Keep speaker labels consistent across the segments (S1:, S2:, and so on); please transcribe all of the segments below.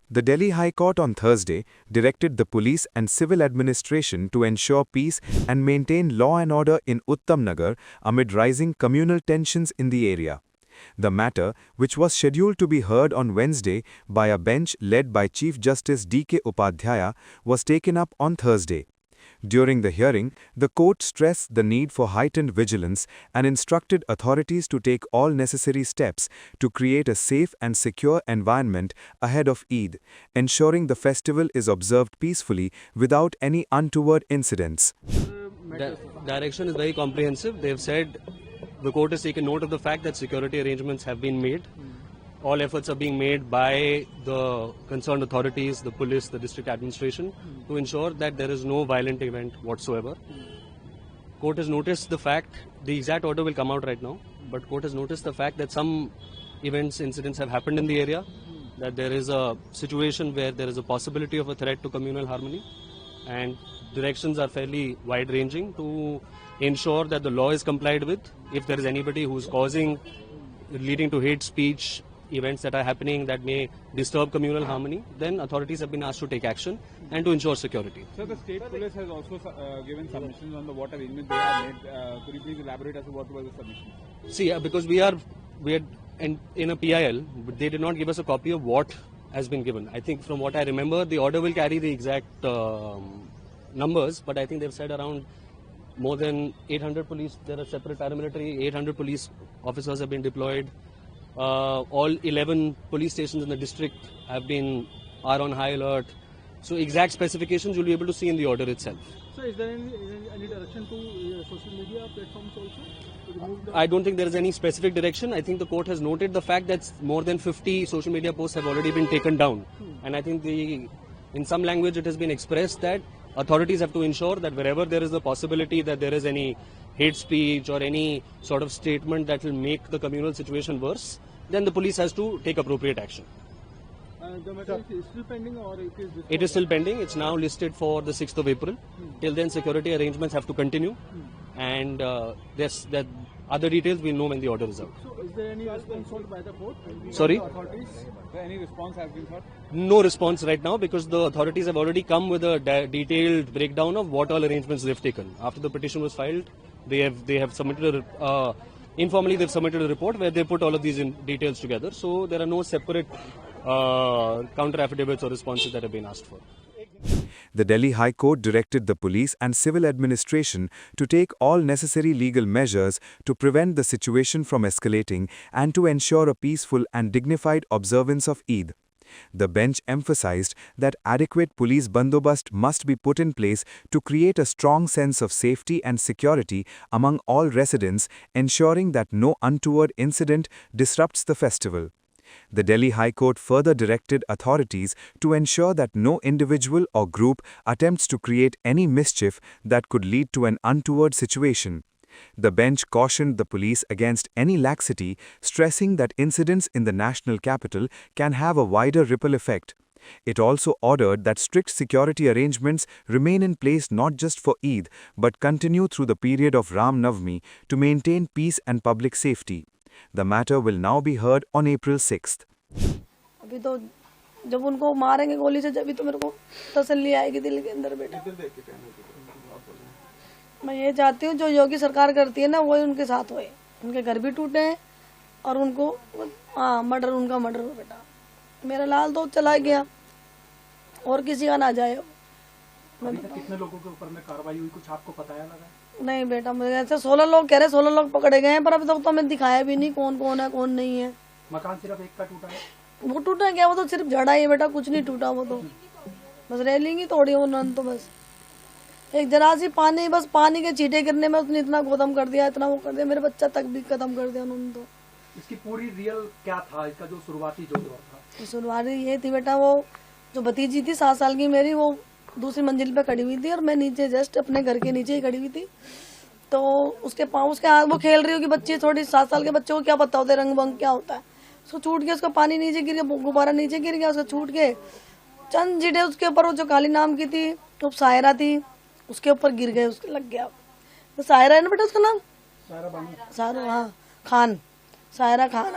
S1: The Delhi High Court on Thursday directed the police and civil administration to ensure peace and maintain law and order in Uttam Nagar amid rising communal tensions in the area. The matter, which was scheduled to be heard on Wednesday by a bench led by Chief Justice D.K. Upadhyaya, was taken up on Thursday. During the hearing, the court stressed the need for heightened vigilance and instructed authorities to take all necessary steps to create a safe and secure environment ahead of Eid, ensuring the festival is observed peacefully without any untoward incidents.
S2: The direction is very comprehensive. They've said the court has taken note of the fact that security arrangements have been made. All efforts are being made by the concerned authorities, the police, the district administration to ensure that there is no violent event whatsoever. Court has noticed the fact, the exact order will come out right now, but court has noticed the fact that some incidents have happened in the area, that there is a situation where there is a possibility of a threat to communal harmony, and directions are fairly wide-ranging to ensure that the law is complied with. If there is anybody who is leading to hate speech, events that are happening that may disturb communal harmony, then authorities have been asked to take action and to ensure security.
S3: So the state police has also given submissions on what arrangements they have made. Could you please elaborate as to what was the submission?
S2: See, because we are in a PIL, but they did not give us a copy of what has been given. I think from what I remember, the order will carry the exact numbers, but I think they've said around more than 800 police, there are separate paramilitary, 800 police officers have been deployed. All 11 police stations in the district are on high alert. So exact specifications you'll be able to see in the order itself.
S4: So is there any direction to social media platforms also to remove the...
S2: I don't think there is any specific direction. I think the court has noted the fact that more than 50 social media posts have already been taken down. And I think in some language it has been expressed that authorities have to ensure that wherever there is a possibility that there is any hate speech or any sort of statement that will make the communal situation worse, then the police has to take appropriate action.
S4: The matter is still pending or it is...
S2: It is still pending. It's now listed for the 6th of April. Till then, security arrangements have to continue. And that other details we'll know when the order is out.
S4: So is there any response sought by the court?
S2: Sorry?
S4: Authorities?
S3: Any response has been sought?
S2: No response right now because the authorities have already come with a detailed breakdown of what all arrangements they've taken. After the petition was filed, they have submitted informally they've submitted a report where they put all of these details together. So there are no separate counter affidavits or responses that have been asked for.
S1: The Delhi High Court directed the police and civil administration to take all necessary legal measures to prevent the situation from escalating and to ensure a peaceful and dignified observance of Eid. The bench emphasized that adequate police bandobast must be put in place to create a strong sense of safety and security among all residents, ensuring that no untoward incident disrupts the festival. The Delhi High Court further directed authorities to ensure that no individual or group attempts to create any mischief that could lead to an untoward situation. The bench cautioned the police against any laxity, stressing that incidents in the national capital can have a wider ripple effect. It also ordered that strict security arrangements remain in place not just for Eid, but continue through the period of Ram Navami to maintain peace and public safety. The matter will now be heard on April 6th.
S5: अभी तो जब उनको मारेंगे गोली से जब तो मेरे को तसल्ली आएगी दिल के अंदर बेटा। मैं ये चाहती हूँ जो योगी सरकार करती है ना वही उनके साथ होए, उनके घर भी टूटे हैं और उनको उनका मर्डर हो बेटा। मेरा लाल तो चला गया और किसी का ना जाए।
S4: कितने लोगों के ऊपर में कार्रवाई हुई कुछ आपको पता है लगा?
S5: नहीं बेटा मुझे ऐसे 16 लोग कह रहे 16 लोग पकड़े गए हैं पर अभी तक तो हमें दिखाया भी नहीं कौन कौन है कौन नहीं है।
S4: मकान सिर्फ एक का टूटा है?
S5: वो टूटा क्या, वो तो सिर्फ जड़ा ही है बेटा, कुछ नहीं टूटा, वो तो बस रेलिंग ही तोड़ी उन्होंने तो बस एक जरा सी पानी, बस पानी के छींटे गिरने में उसने इतना खत्म कर दिया, इतना वो कर दिया, मेरे बच्चा तक भी खत्म कर दिया उन्होंने तो।
S4: इसकी पूरी रियल क्या था, इसका जो शुरुआती जो दौर था?
S5: शुरुआती ये थी बेटा, वो जो भतीजी थी 7 साल की मेरी, वो दूसरी मंजिल पे खड़ी हुई थी और मैं नीचे जस्ट अपने घर के नीचे ही खड़ी हुई थी। तो उसके पाँव उसके हाथ वो खेल रही होगी बच्ची, थोड़ी 7 साल के बच्चे को क्या पता होता है रंग बंग क्या होता है। उसको छूट के उसका पानी नीचे गिर गया, गुब्बारा नीचे गिर गया, उसको छूट के चंद जीटे उसके ऊपर, वो जो काली नाम की थी तो सायरा थी, उसके ऊपर गिर गए, उसके लग गया। तो सायरा है ना बेटा उसका नाम, सायरा, हाँ खान, सायरा खान,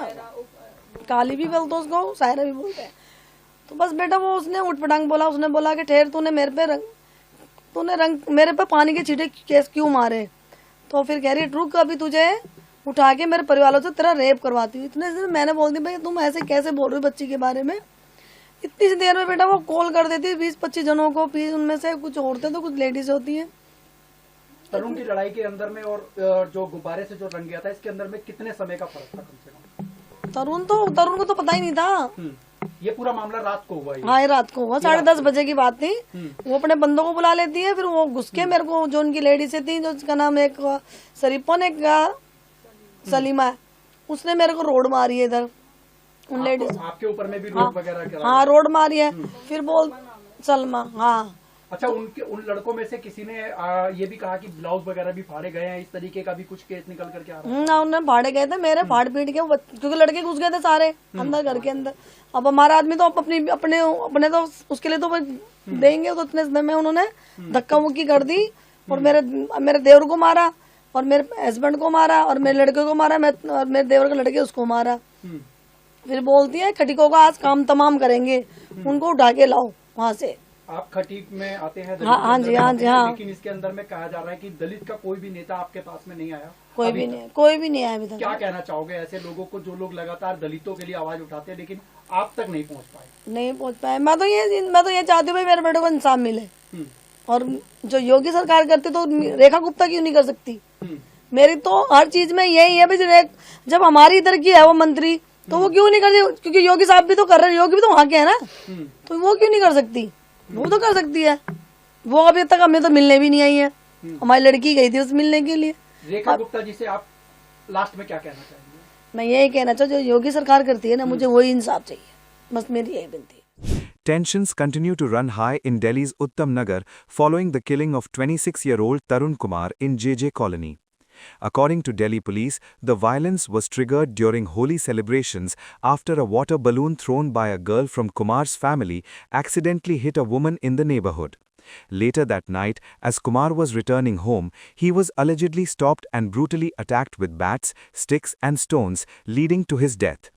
S5: काली भी बोलते उसको, सायरा भी बोलते हैं। तो बस बेटा वो उसने उठपटांग बोला, उसने बोला कि ठहर, मेरे पे पानी के छींटे केस क्यों मारे। तो फिर कह रही रुक, अभी तुझे उठा के मेरे परिवार से तेरा रेप करवाती हूँ। इतने से मैंने बोल दी भाई तुम ऐसे कैसे बोल रही हो बच्ची के बारे में। इतनी सी देर में बेटा वो कॉल कर देती 20-25 जनों को, फिर उनमें से कुछ औरतें तो कुछ लेडीज होती हैं।
S4: तरुण की लड़ाई के अंदर में और जो गुब्बारे से जो रंग गया था, इसके अंदर में कितने समय का फर्क था कम से कम?
S5: तरुण को तो पता ही नहीं था।
S4: ये पूरा मामला रात को हुआ?
S5: हाँ, ये रात को हुआ, 10:30 बजे की बात थी। वो अपने बंदों को बुला लेती है, फिर वो घुस के मेरे को, जो उनकी लेडी से थी, जो उसका नाम एक शरीफन, एक सलीमा है, उसने मेरे को रोड मारी है इधर उन लेडीज।
S4: आपके ऊपर में भी रोड वगैरह?
S5: हाँ, रोड मारी है। फिर बोल सलमा, हाँ।
S4: अच्छा, उन लड़कों में से किसी ने ये भी कहा कि ब्लाउज वगैरह भी फाड़े गए हैं, इस तरीके का भी कुछ केस निकल करके आ रहा है?
S5: ना, उन्हें फाड़े गए थे मेरे, फाड़ पीट के, क्योंकि लड़के घुस गए थे सारे अंदर, घर के अंदर। अब हमारा आदमी तो अपने तो उसके लिए तो देंगे, तो इतने समय में उन्होंने धक्का मुक्की कर दी और मेरे देवर को मारा और मेरे हस्बैंड को मारा और मेरे लड़के को मारा, और मेरे देवर के लड़के उसको मारा। फिर बोलती है खटिकों का आज काम तमाम करेंगे, उनको उठा के लाओ वहाँ से।
S4: आप खटीक में आते हैं?
S5: हाँ जी, हाँ जी, हाँ।
S4: लेकिन इसके अंदर में कहा जा रहा है कि दलित का कोई भी नेता आपके पास में नहीं आया?
S5: कोई भी नहीं आया अभी तक।
S4: क्या कहना चाहोगे ऐसे लोगों को, जो लोग लगातार दलितों के लिए आवाज उठाते हैं लेकिन आप तक नहीं पहुंच पाए? मैं तो ये चाहती हूँ भाई मेरे बेटे को इंसाफ मिले। और जो योगी सरकार करती तो रेखा गुप्ता क्यों नहीं कर सकती? मेरी तो हर चीज में यही है भाई, जब हमारी इधर की है वो मंत्री, तो वो क्यों नहीं करती? क्योंकि योगी साहब भी तो कर रहे हैं, योगी भी तो वहाँ के है ना, तो वो क्यों नहीं कर सकती? वो तो कर सकती है। वो अभी तक हमें तो मिलने भी नहीं आई है। हमारी लड़की गई थी उस मिलने के लिए। रेखा गुप्ता जी से आप लास्ट में क्या कहना चाहेंगे?
S5: मैं यही कहना चाहूँ, जो योगी सरकार करती है ना, मुझे वही इंसाफ चाहिए, बस मेरी यही विनती है।
S1: Tensions continue to run high in Delhi's Uttam Nagar following the killing of 26-year-old Tarun Kumar in JJ Colony. According to Delhi police, the violence was triggered during Holi celebrations after a water balloon thrown by a girl from Kumar's family accidentally hit a woman in the neighborhood. Later that night, as Kumar was returning home, he was allegedly stopped and brutally attacked with bats, sticks and stones, leading to his death.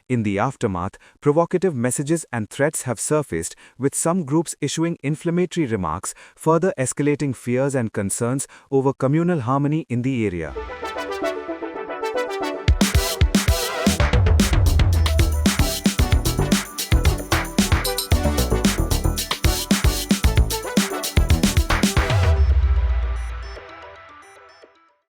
S1: In the aftermath, provocative messages and threats have surfaced, with some groups issuing inflammatory remarks, further escalating fears and concerns over communal harmony in the area.